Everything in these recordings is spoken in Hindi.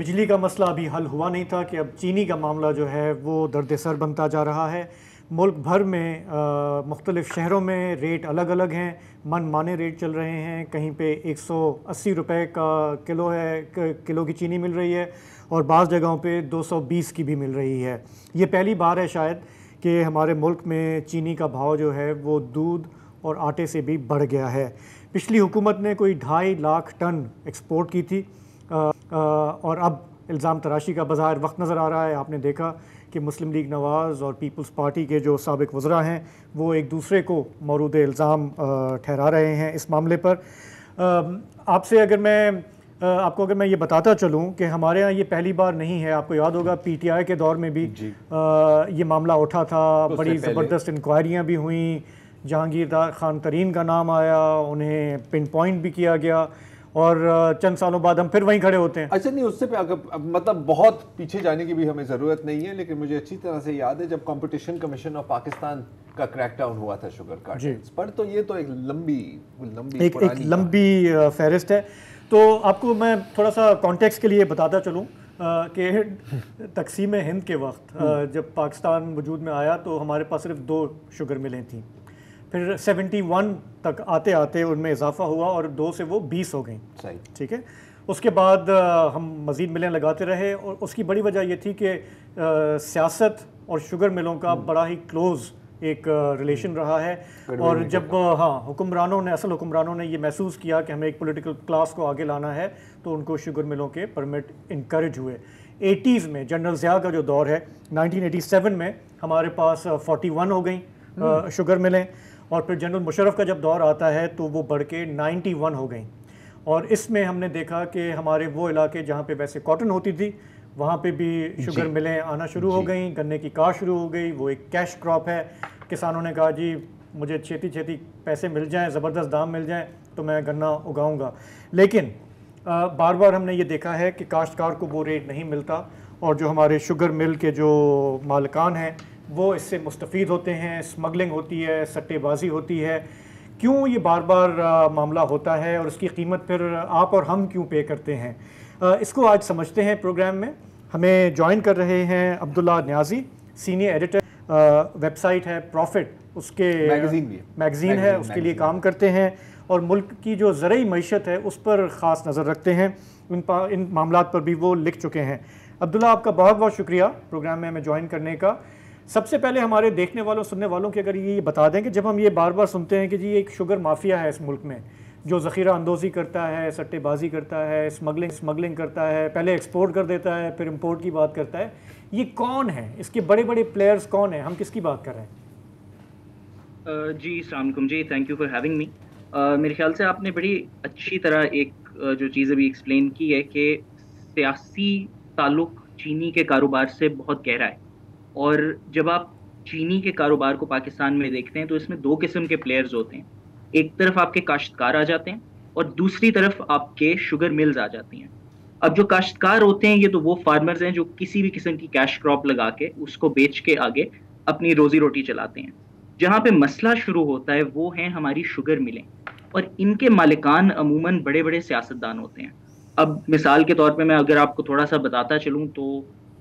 बिजली का मसला अभी हल हुआ नहीं था कि अब चीनी का मामला जो है वो दर्द सर बनता जा रहा है। मुल्क भर में मुख्तलिफ़ शहरों में रेट अलग अलग हैं, मन माने रेट चल रहे हैं। कहीं पे 180 रुपए का किलो है, किलो की चीनी मिल रही है, और बाज़ जगहों पे 220 की भी मिल रही है। ये पहली बार है शायद कि हमारे मुल्क में चीनी का भाव जो है वो दूध और आटे से भी बढ़ गया है। पिछली हुकूमत ने कोई 2.5 लाख टन एक्सपोर्ट की थी, और अब इल्ज़ाम तराशी का बज़ाहिर वक्त नज़र आ रहा है। आपने देखा कि मुस्लिम लीग नवाज़ और पीपल्स पार्टी के जो साबिक़ वज़रा हैं वो एक दूसरे को मौरूद इल्ज़ाम ठहरा रहे हैं इस मामले पर। आपसे अगर मैं ये बताता चलूँ कि हमारे यहाँ ये पहली बार नहीं है। आपको याद होगा PTI के दौर में भी ये मामला उठा था, बड़ी ज़बरदस्त इंक्वायरियाँ भी हुई, जहांगीर खान तरीन का नाम आया, उन्हें पिन पॉइंट भी किया गया, और चंद सालों बाद हम फिर वहीं खड़े होते हैं। अच्छा, नहीं उससे मतलब बहुत पीछे जाने की भी हमें ज़रूरत नहीं है, लेकिन मुझे अच्छी तरह से याद है जब कंपटीशन कमीशन ऑफ पाकिस्तान का क्रैकडाउन हुआ था शुगर कार्टेल्स पर, तो ये तो एक लंबी फहरिस्त है। तो आपको मैं थोड़ा सा कॉन्टेक्स्ट के लिए बताता चलूँ कि तकसीम हिंद के वक्त जब पाकिस्तान वजूद में आया तो हमारे पास सिर्फ 2 शुगर मिलें थीं। फिर 71 तक आते आते उनमें इजाफा हुआ और 2 से वो 20 हो गई। ठीक है। उसके बाद हम मज़ीद मिलें लगाते रहे, और उसकी बड़ी वजह ये थी कि सियासत और शुगर मिलों का बड़ा ही क्लोज़ एक रिलेशन रहा है। और जब असल हुक्मरानों ने ये महसूस किया कि हमें एक पॉलिटिकल क्लास को आगे लाना है, तो उनको शुगर मिलों के परमिट इनकरेज हुए। 80s में जनरल ज़िया का जो दौर है, 1987 में हमारे पास 41 हो गई शुगर मिलें, और फिर जनरल मुशर्रफ का जब दौर आता है तो वो बढ़ के 91 हो गई। और इसमें हमने देखा कि हमारे वो इलाके जहाँ पे वैसे कॉटन होती थी वहाँ पे भी शुगर मिलें आना शुरू हो गई, गन्ने की काश्त शुरू हो गई। वो एक कैश क्रॉप है। किसानों ने कहा जी मुझे छेती छेती पैसे मिल जाएं, ज़बरदस्त दाम मिल जाएं तो मैं गन्ना उगाऊंगा। लेकिन बार बार हमने ये देखा है कि काश्तकार को वो रेट नहीं मिलता, और जो हमारे शुगर मिल के जो मालिकान हैं वो इससे मुस्तफ़ीद होते हैं। स्मगलिंग होती है, सट्टेबाजी होती है। क्यों ये बार बार मामला होता है, और उसकी कीमत फिर आप और हम क्यों पे करते हैं, इसको आज समझते हैं। प्रोग्राम में हमें ज्वाइन कर रहे हैं Abdullah Niazi, senior editor, website है प्रॉफिट, उसके मैगज़ीन है, उसके लिए काम करते हैं, और मुल्क की जो ज़रई मईशत है उस पर ख़ास नज़र रखते हैं। इन मामलात पर भी वो लिख चुके हैं। अब्दुल्ला, आपका बहुत बहुत शुक्रिया प्रोग्राम में हमें ज्वाइन करने का। सबसे पहले हमारे देखने वालों सुनने वालों की अगर ये बता दें कि जब हम ये बार बार सुनते हैं कि जी एक शुगर माफिया है इस मुल्क में जो ज़ख़ीरा अंदोज़ी करता है, सट्टेबाजी करता है, स्मगलिंग करता है, पहले एक्सपोर्ट कर देता है, फिर इंपोर्ट की बात करता है, ये कौन है? इसके बड़े बड़े प्लेयर्स कौन हैं? हम किसकी बात कर रहे हैं? जी अस्सलाम वालेकुम जी, thank you for having me. मेरे ख्याल से आपने बड़ी अच्छी तरह एक जो चीज़ अभी एक्सप्लेन की है कि सियासी ताल्लुक चीनी के कारोबार से बहुत गहरा है। और जब आप चीनी के कारोबार को पाकिस्तान में देखते हैं तो इसमें 2 किस्म के प्लेयर्स होते हैं। एक तरफ आपके काश्तकार आ जाते हैं और दूसरी तरफ आपके शुगर मिल्स आ जाती हैं। अब जो काश्तकार होते हैं ये तो वो फार्मर्स हैं जो किसी भी किस्म की कैश क्रॉप लगा के उसको बेच के आगे अपनी रोजी रोटी चलाते हैं। जहाँ पे मसला शुरू होता है वो हैं हमारी शुगर मिलें, और इनके मालिकान अमूमन बड़े बड़े सियासतदान होते हैं। अब मिसाल के तौर पे मैं अगर आपको थोड़ा सा बताता चलूँ तो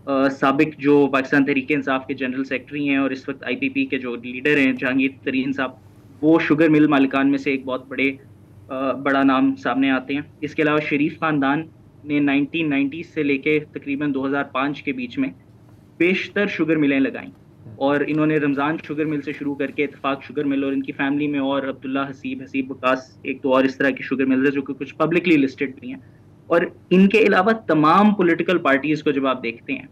साबिक जो पाकिस्तान तहरीक इंसाफ के जनरल सेक्रेटरी हैं और इस वक्त IPP के जो लीडर हैं जहांगीर तरीन साहब, वो शुगर मिल मालिकान में से एक बहुत बड़ा नाम सामने आते हैं। इसके अलावा शरीफ ख़ानदान ने 1990 से लेके तकरीबन 2005 के बीच में बेशतर शुगर मिलें लगाईं, और इन्होंने रमज़ान शुगर मिल से शुरू करके इत्तेफाक शुगर मिल, और इनकी फैमिली में और अब्दुल्ला हसीब वकास, एक तो और इस तरह की शुगर मिल है जो कि कुछ पब्लिकली लिस्टेड भी हैं। और इनके अलावा तमाम पॉलिटिकल पार्टीज़ को जब आप देखते हैं,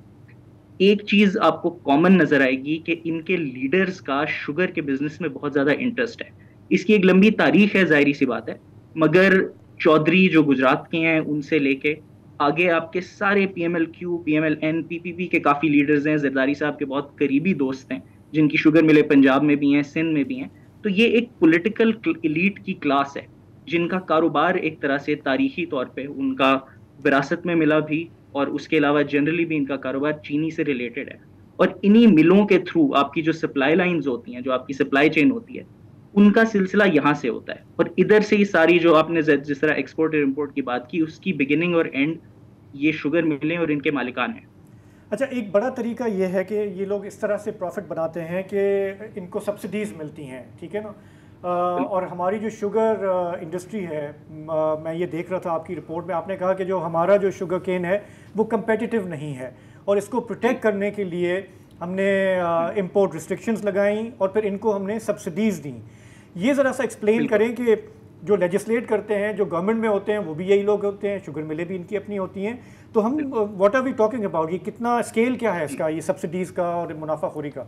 एक चीज़ आपको कॉमन नज़र आएगी कि इनके लीडर्स का शुगर के बिजनेस में बहुत ज़्यादा इंटरेस्ट है। इसकी एक लंबी तारीख है, ज़ाहिर सी बात है, मगर चौधरी जो गुजरात के हैं उनसे लेके आगे आपके सारे PMLQ, PMLN, PPP के काफ़ी लीडर्स हैं, जरदारी साहब के बहुत करीबी दोस्त हैं जिनकी शुगर मिलें पंजाब में भी हैं, सिंध में भी हैं। तो ये एक पॉलिटिकल एलीट की क्लास है जिनका कारोबार एक तरह से तारीखी तौर पे उनका विरासत में मिला भी, और उसके अलावा जनरली भी इनका कारोबार चीनी से रिलेटेड है। और इन्हीं मिलों के थ्रू आपकी जो सप्लाई लाइंस होती हैं, जो आपकी सप्लाई चेन होती है, उनका सिलसिला यहाँ से होता है। और इधर से ही सारी जो आपने जिस तरह एक्सपोर्ट और इम्पोर्ट की बात की, उसकी बिगिनिंग और एंड ये शुगर मिलें और इनके मालिकान हैं। अच्छा, एक बड़ा तरीका ये है कि ये लोग इस तरह से प्रॉफिट बनाते हैं कि इनको सब्सिडीज़ मिलती हैं, ठीक है ना। और हमारी जो शुगर इंडस्ट्री है, मैं ये देख रहा था आपकी रिपोर्ट में, आपने कहा कि जो हमारा जो शुगर केन है वो कंपेटिटिव नहीं है, और इसको प्रोटेक्ट करने के लिए हमने इंपोर्ट रिस्ट्रिक्शंस लगाई और फिर इनको हमने सब्सिडीज़ दी। ये ज़रा सा एक्सप्लेन करें कि जो लेजिस्लेट करते हैं, जो गवर्नमेंट में होते हैं, वो भी यही लोग होते हैं, शुगर मिलें भी इनकी अपनी होती हैं। तो हम what are we talking about, ये कितना स्केल क्या है इसका, ये सब्सिडीज़ का और मुनाफाखोरी का?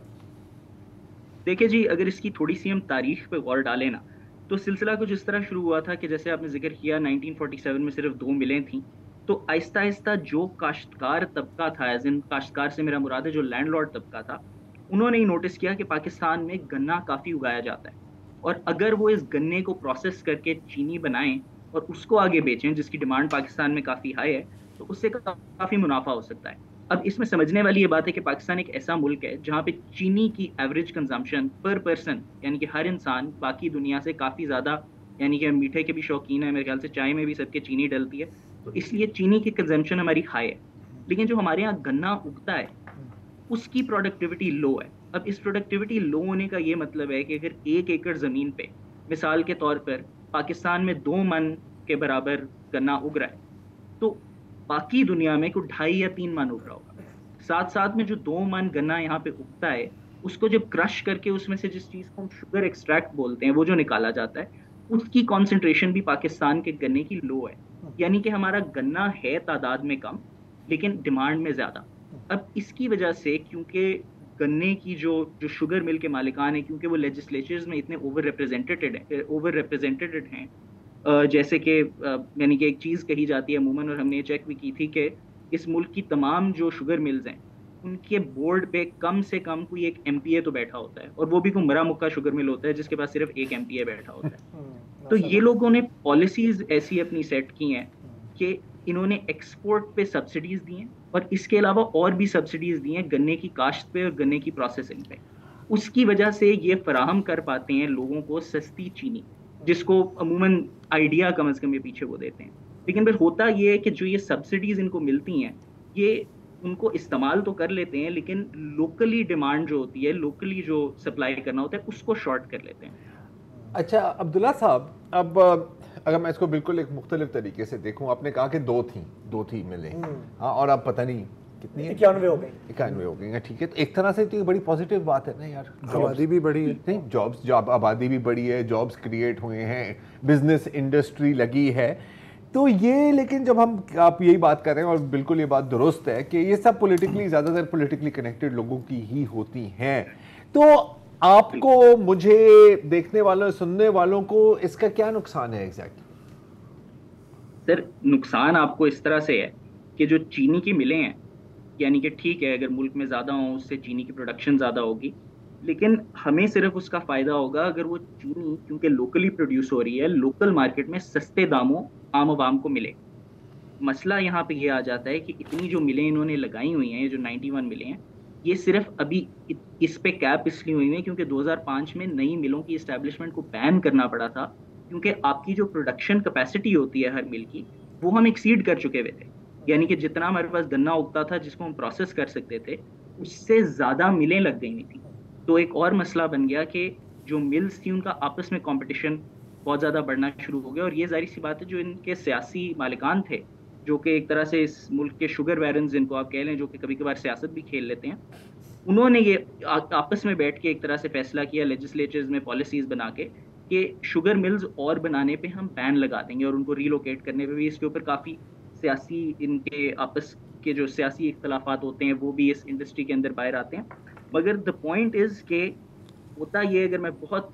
देखिए जी, अगर इसकी थोड़ी सी हम तारीख पे गौर डालें ना, तो सिलसिला कुछ इस तरह शुरू हुआ था कि जैसे आपने जिक्र किया 1947 में सिर्फ 2 मिलें थी। तो आहिस्ता आहिस्ता जो काश्तकार तबका था, एज इन काश्तकार से मेरा मुराद है जो लैंडलॉर्ड तबका था, उन्होंने ही नोटिस किया कि पाकिस्तान में गन्ना काफ़ी उगाया जाता है, और अगर वो इस गन्ने को प्रोसेस करके चीनी बनाएं और उसको आगे बेचें, जिसकी डिमांड पाकिस्तान में काफ़ी हाई है, तो उससे काफ़ी मुनाफा हो सकता है। अब इसमें समझने वाली ये बात है कि पाकिस्तान एक ऐसा मुल्क है जहाँ पे चीनी की एवरेज कंजम्पशन पर पर्सन, यानी कि हर इंसान बाकी दुनिया से काफ़ी ज़्यादा, यानी कि मीठे के भी शौकीन है, मेरे ख्याल से चाय में भी सबके चीनी डलती है, तो इसलिए चीनी की कंजम्पशन हमारी हाई है। लेकिन जो हमारे यहाँ गन्ना उगता है उसकी प्रोडक्टिविटी लो है। अब इस प्रोडक्टिविटी लो होने का ये मतलब है कि अगर 1 एकड़ ज़मीन पे मिसाल के तौर पर पाकिस्तान में 2 मन के बराबर गन्ना उग रहा है, तो बाकी दुनिया में कोई 2.5 या 3 मन उग रहा होगा। साथ साथ में जो 2 मन गन्ना यहाँ पे उगता है, उसको जब क्रश करके उसमें से जिस चीज़ को हम शुगर एक्सट्रैक्ट बोलते हैं, वो जो निकाला जाता है, उसकी कॉन्सेंट्रेशन भी पाकिस्तान के गन्ने की लो है। यानी कि हमारा गन्ना है तादाद में कम, लेकिन डिमांड में ज़्यादा। अब इसकी वजह से, क्योंकि गन्ने की जो जो शुगर मिल के मालिकान है, क्योंकि वो लेजिस्लेचर्स में इतने ओवर रिप्रेजेंटेड हैं, जैसे कि यानी कि एक चीज़ कही जाती है अमूमन, और हमने ये चेक भी की थी कि इस मुल्क की तमाम जो शुगर मिल्स हैं उनके बोर्ड पे कम से कम कोई एक MPA तो बैठा होता है, और वो भी कोई मरा मुक्का शुगर मिल होता है जिसके पास सिर्फ एक MPA बैठा होता है। तो ये लोगों ने पॉलिसीज ऐसी अपनी सेट की हैं कि इन्होंने एक्सपोर्ट पे सब्सिडीज दी हैं, और इसके अलावा और भी सब्सिडीज दी हैं गन्ने की काश्त पे और गन्ने की प्रोसेसिंग पे। उसकी वजह से ये फराहम कर पाते हैं लोगों को सस्ती चीनी, जिसको अमूमन आइडिया कम अज कम ये पीछे वो देते हैं। लेकिन फिर होता ये है कि जो ये सब्सिडीज इनको मिलती हैं, ये उनको इस्तेमाल तो कर लेते हैं, लेकिन लोकली डिमांड जो होती है, लोकली जो सप्लाई करना होता है, उसको शॉर्ट कर लेते हैं। अच्छा अब्दुल्ला साहब, अब अगर मैं इसको बिल्कुल एक मुख्तलिफ तरीके से देखूं, आपने कहा कि दो थी मिले, हाँ, और अब पता नहीं कितनी है, 91 हो गई, 91 हो गई, ठीक है। तो एक तरह से तो ये बड़ी पॉजिटिव बात है ना यार, आबादी भी बढ़ी है, नहीं जॉब आबादी भी बढ़ी है, जॉब्स क्रिएट हुए हैं, बिजनेस इंडस्ट्री लगी है, तो ये, लेकिन जब हम, आप यही बात कर रहे हैं और बिल्कुल ये बात दुरुस्त है कि ये सब पॉलिटिकली, ज़्यादातर पॉलिटिकली कनेक्टेड लोगों की ही होती हैं, तो आपको, मुझे, देखने वालों, सुनने वालों को इसका क्या नुकसान है एग्जैक्टली? सर, नुकसान आपको इस तरह से है कि जो चीनी की मिलें हैं, यानी कि ठीक है अगर मुल्क में ज़्यादा हो उससे चीनी की प्रोडक्शन ज़्यादा होगी, लेकिन हमें सिर्फ उसका फ़ायदा होगा अगर वो चीनी, क्योंकि लोकली प्रोड्यूस हो रही है, लोकल मार्केट में सस्ते दामों आम आवाम को मिले। मसला यहाँ पे ये आ जाता है कि इतनी जो मिलें इन्होंने लगाई हुई हैं, ये जो 91 मिलें हैं, ये सिर्फ अभी इस पे कैप इसलिए हुई है क्योंकि 2005 में नई मिलों की इस्टेब्लिशमेंट को बैन करना पड़ा था, क्योंकि आपकी जो प्रोडक्शन कैपेसिटी होती है हर मिल की, वो हम एक्सीड कर चुके हुए थे। यानी कि जितना हमारे पास गन्ना उगता था जिसको हम प्रोसेस कर सकते थे, उससे ज़्यादा मिलें लग गई हुई थी। तो एक और मसला बन गया कि जो मिल्स थी उनका आपस में कंपटीशन बहुत ज़्यादा बढ़ना शुरू हो गया, और ये जाहिर सी बात है जो इनके सियासी मालिकान थे, जो कि एक तरह से इस मुल्क के शुगर बैरन्स जिनको आप कह लें, जो कि कभी कभार सियासत भी खेल लेते हैं, उन्होंने ये आपस में बैठ के एक तरह से फैसला किया लेजिस्लेचर्स में पॉलिसीज बना के कि शुगर मिल्स और बनाने पे हम बैन लगा देंगे, और उनको रीलोकेट करने पे भी इसके ऊपर काफ़ी सियासी, इनके आपस के जो सियासी इख्तलाफात होते हैं वो भी इस इंडस्ट्री के अंदर बाहर आते हैं। मगर द पॉइंट इज़ के होता ये, अगर मैं बहुत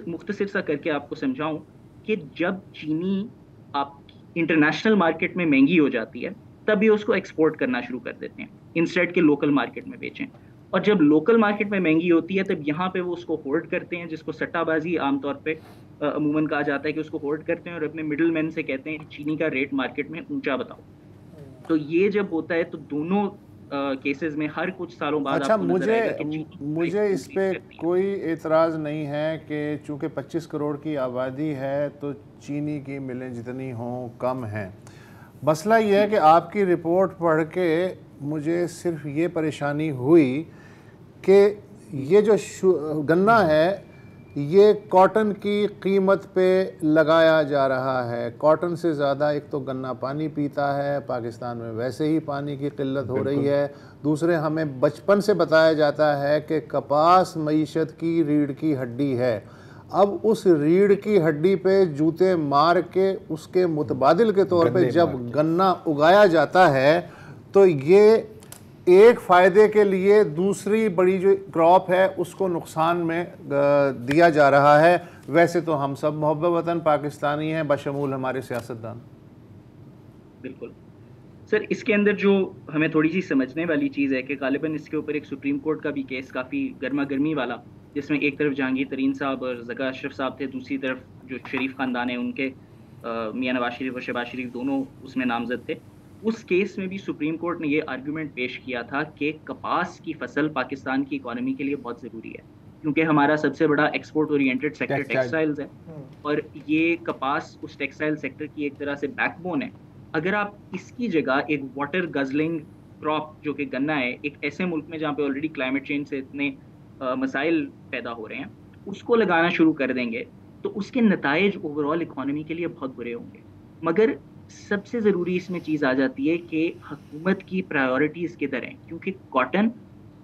मुख्तसर सा करके आपको समझाऊं, कि जब चीनी आप इंटरनेशनल मार्केट में महंगी हो जाती है तब ये उसको एक्सपोर्ट करना शुरू कर देते हैं इंस्टेड के लोकल मार्केट में बेचें, और जब लोकल मार्केट में महंगी होती है तब यहाँ पे वो उसको होल्ड करते हैं, जिसको सट्टाबाजी आमतौर पे अमूमन कहा जाता है कि उसको होल्ड करते हैं, और अपने मिडिल मैन से कहते हैं चीनी का रेट मार्केट में ऊंचा बताओ। तो ये जब होता है तो दोनों केसेस में हर कुछ सालों बाद, अच्छा, आपको नजर आएगा कि मुझे इस पे कोई एतराज़ नहीं है कि चूंकि 25 करोड़ की आबादी है तो चीनी की मिलें जितनी हों कम हैं, मसला ये है कि आपकी रिपोर्ट पढ़ के मुझे सिर्फ ये परेशानी हुई कि ये जो गन्ना है ये कॉटन की कीमत पे लगाया जा रहा है। कॉटन से ज़्यादा एक तो गन्ना पानी पीता है, पाकिस्तान में वैसे ही पानी की किल्लत हो रही है। दूसरे, हमें बचपन से बताया जाता है कि कपास मईशत की रीढ़ की हड्डी है। अब उस रीढ़ की हड्डी पे जूते मार के उसके मुतबादिल के तौर पे जब गन्ना उगाया जाता है तो ये एक फ़ायदे के लिए दूसरी बड़ी जो क्रॉप है उसको नुकसान में दिया जा रहा है। वैसे तो हम सब मोहब्बत वतन पाकिस्तानी हैं, बशमूल हमारे सियासतदान। बिल्कुल सर, इसके अंदर जो हमें थोड़ी सी समझने वाली चीज़ है कि गालिबन इसके ऊपर एक सुप्रीम कोर्ट का भी केस काफ़ी गर्मा गर्मी वाला, जिसमें एक तरफ जहांगीर तरीन साहब और ज़का अशरफ साहब थे, दूसरी तरफ जो शरीफ ख़ानदान है उनके मियां नवाज शरीफ और शहबाज शरीफ दोनों उसमें नामजद थे। उस केस में भी सुप्रीम कोर्ट ने ये आर्गूमेंट पेश किया था कि कपास की फसल पाकिस्तान की इकॉनमी के लिए बहुत ज़रूरी है, क्योंकि हमारा सबसे बड़ा एक्सपोर्ट ओरिएंटेड सेक्टर टेक्सटाइल्स है और ये कपास उस टेक्सटाइल सेक्टर की एक तरह से बैकबोन है। अगर आप इसकी जगह एक वाटर गजलिंग क्रॉप जो कि गन्ना है, एक ऐसे मुल्क में जहाँ पे ऑलरेडी क्लाइमेट चेंज से इतने मसाइल पैदा हो रहे हैं, उसको लगाना शुरू कर देंगे तो उसके नताइज ओवरऑल इकॉनमी के लिए बहुत बुरे होंगे। मगर सबसे ज़रूरी इसमें चीज़ आ जाती है कि हुकूमत की प्रायोरिटीज़ किधर हैं, क्योंकि कॉटन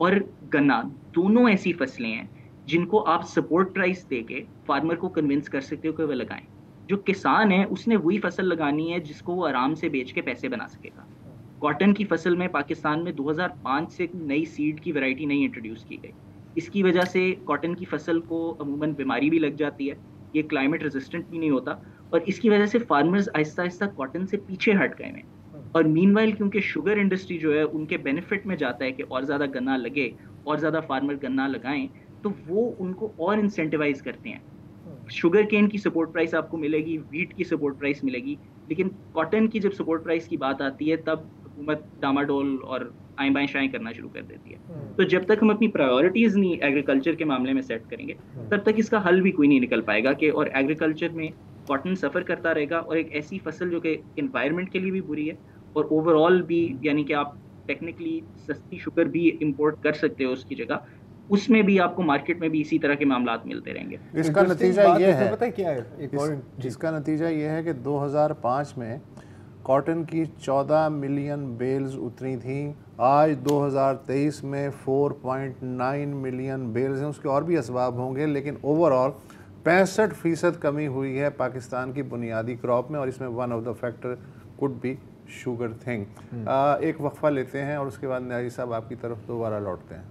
और गन्ना दोनों ऐसी फसलें हैं जिनको आप सपोर्ट प्राइस दे के फार्मर को कन्विंस कर सकते हो कि वह लगाएं। जो किसान है उसने वही फसल लगानी है जिसको वो आराम से बेच के पैसे बना सकेगा। कॉटन की फसल में पाकिस्तान में 2005 से नई सीड की वैरायटी नहीं इंट्रोड्यूस की गई। इसकी वजह से कॉटन की फसल को अमूमन बीमारी भी लग जाती है, ये क्लाइमेट रेजिस्टेंट भी नहीं होता और इसकी वजह से फार्मर्स आहिस्ता आहिस्ता कॉटन से पीछे हट गए हैं। और मीनवाइल क्योंकि शुगर इंडस्ट्री जो है उनके बेनिफिट में जाता है कि और ज़्यादा गन्ना लगे और ज़्यादा फार्मर गन्ना लगाएं, तो वो उनको और इंसेंटिवाइज करते हैं। शुगर केन की सपोर्ट प्राइस आपको मिलेगी, वीट की सपोर्ट प्राइस मिलेगी, लेकिन कॉटन की जब सपोर्ट प्राइस की बात आती है तब हुकूमत डामाडोल और आएं बाएं शाएं करना शुरू कर देती है। तो जब तक हम अपनी प्रायोरिटीज नहीं एग्रीकल्चर के मामले में सेट करेंगे तब तक इसका हल भी कोई नहीं निकल पाएगा कि और एग्रीकल्चर में कॉटन सफ़र करता रहेगा और एक ऐसी फसल जो कि एनवायरनमेंट के लिए भी बुरी है और ओवरऑल भी, यानी कि आप टेक्निकली सस्ती शुगर भी इंपोर्ट कर सकते हो उसकी जगह, उसमें भी आपको मार्केट में भी इसी तरह के मामलात मिलते रहेंगे। इसका नतीजा ये है, पता क्या है, इसका नतीजा ये है कि 2005 में कॉटन की 14 मिलियन बेल्स उतरी थी, आज 2023 में 4.9 मिलियन बेल्स हैं। उसके और भी असबाब होंगे, लेकिन ओवरऑल 65% कमी हुई है पाकिस्तान की बुनियादी क्रॉप में और इसमें one of the factor could be sugar thing. एक वक्फा लेते हैं और उसके बाद न्याजी साहब आपकी तरफ दोबारा लौटते हैं।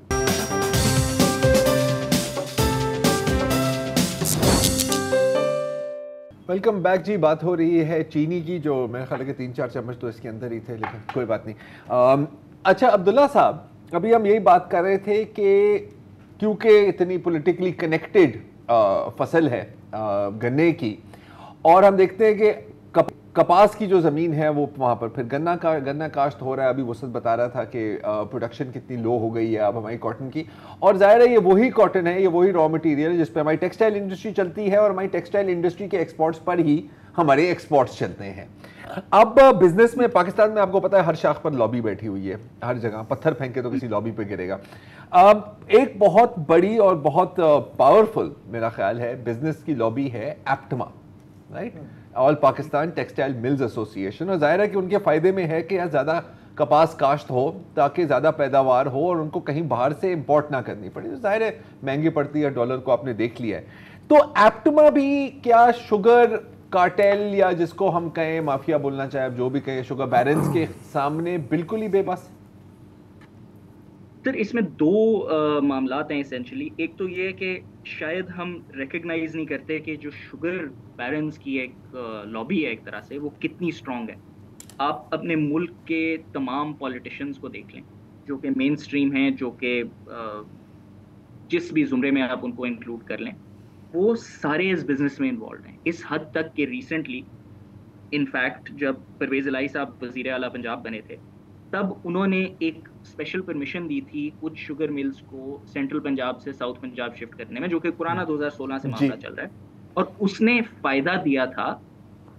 वेलकम बैक जी। बात हो रही है चीनी की, जो मेरे ख्याल है कि 3-4 चम्मच तो इसके अंदर ही थे, लेकिन कोई बात नहीं। अच्छा अब्दुल्ला साहब, अभी हम यही बात कर रहे थे कि क्योंकि इतनी पॉलिटिकली कनेक्टेड फसल है गन्ने की, और हम देखते हैं कि कपास की जो ज़मीन है वो वहाँ पर फिर गन्ना काश्त हो रहा है। अभी वसत बता रहा था कि प्रोडक्शन कितनी लो हो गई है अब हमारी कॉटन की, और ज़ाहिर है ये वही कॉटन है, ये वही रॉ मटेरियल है जिस पे हमारी टेक्सटाइल इंडस्ट्री चलती है और हमारी टेक्सटाइल इंडस्ट्री के एक्सपोर्ट्स पर ही हमारे एक्सपोर्ट्स चलते हैं। अब बिजनेस में पाकिस्तान में आपको पता है हर शाख पर लॉबी बैठी हुई है, हर जगह पत्थर फेंके तो किसी लॉबी पे गिरेगा। अब एक बहुत बड़ी और बहुत पावरफुल मेरा ख्याल है बिजनेस की लॉबी है एप्टमा, right, all Pakistan textile mills association. और जाहिर है कि उनके फ़ायदे में है कि यार ज़्यादा कपास काश्त हो ताकि ज़्यादा पैदावार हो और उनको कहीं बाहर से इंपोर्ट ना करनी पड़े। तो जाहिर है महंगी पड़ती है, डॉलर को आपने देख लिया है। तो एप्टमा भी क्या शुगर कार्टेल या जिसको हम कहें माफिया बोलना चाहे, जो भी कहें, शुगर बैरन्स के सामने बिल्कुल ही बेबस? सर इसमें दो मामलात हैं एसेंशली। एक तो ये है कि शायद हम रिकग्नाइज नहीं करते कि जो शुगर बैरन्स की एक लॉबी है एक तरह से, वो कितनी स्ट्रांग है। आप अपने मुल्क के तमाम पॉलिटिशियंस को देख लें जो कि मेन स्ट्रीम हैं, जो कि जिस भी जुमरे में आप उनको इंक्लूड कर लें, वो सारे इस बिज़नेस में इन्वॉल्व हैं। इस हद तक कि रिसेंटली इनफैक्ट जब परवेज़ इलाही साहब वज़ीर आला पंजाब बने थे तब उन्होंने एक स्पेशल परमिशन दी थी कुछ शुगर मिल्स को सेंट्रल पंजाब से साउथ पंजाब शिफ्ट करने में, जो कि पुराना 2016 से मामला चल रहा है, और उसने फ़ायदा दिया था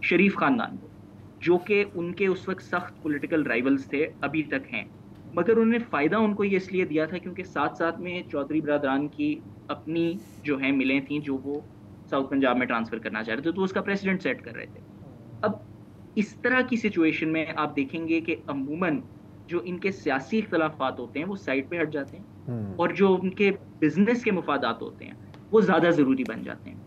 शरीफ ख़ानदान को। जो कि उनके उस वक्त सख्त पॉलिटिकल राइवल्स थे, अभी तक हैं। मगर उन्होंने फ़ायदा उनको ये इसलिए दिया था क्योंकि साथ साथ में चौधरी बरादरान की अपनी जो है मिलें थी, जो वो साउथ पंजाब में ट्रांसफ़र करना चाह रहे थे, तो उसका प्रेसिडेंट सेट कर रहे थे। अब इस तरह की सिचुएशन में आप देखेंगे कि अमूमन जो इनके सियासी इख्तलाफात होते हैं वो साइड पे हट जाते हैं, और जो उनके बिजनेस के मुफादात होते हैं वो ज़्यादा ज़रूरी बन जाते हैं।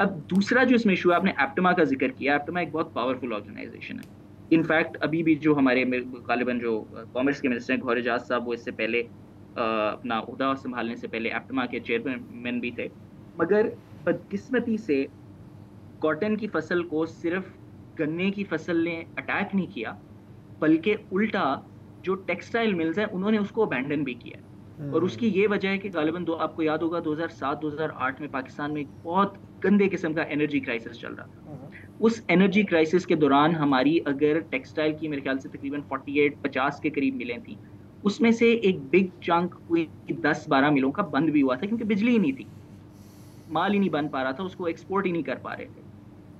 अब दूसरा जो इसमें इशू है, आपने एप्टमा का जिक्र किया। एप्टमा एक बहुत पावरफुल ऑर्गेनाइजेशन है। इनफैक्ट अभी भी जो हमारे गालिबन जो कॉमर्स के मिनिस्टर हैं गौहर एजाज साहब, वो इससे पहले अपना उहदा संभालने से पहले एप्टमा के चेयरमैन भी थे। मगर बदकिस्मती से कॉटन की फसल को सिर्फ गन्ने की फसल ने अटैक नहीं किया, बल्कि उल्टा जो टेक्सटाइल मिल्स हैं उन्होंने उसको अबैंडन भी किया। और उसकी ये वजह है कि गालिबन आपको याद होगा 2007-2008 में पाकिस्तान में एक बहुत गंदे किस्म का एनर्जी क्राइसिस चल रहा था। उस एनर्जी क्राइसिस के दौरान हमारी अगर टेक्सटाइल की मेरे ख्याल से तकरीबन 48-50 के करीब मिलें थी, उसमें से एक बिग चंक कोई 10-12 मिलों का बंद भी हुआ था क्योंकि बिजली ही नहीं थी, माल ही नहीं बन पा रहा था, उसको एक्सपोर्ट ही नहीं कर पा रहे थे।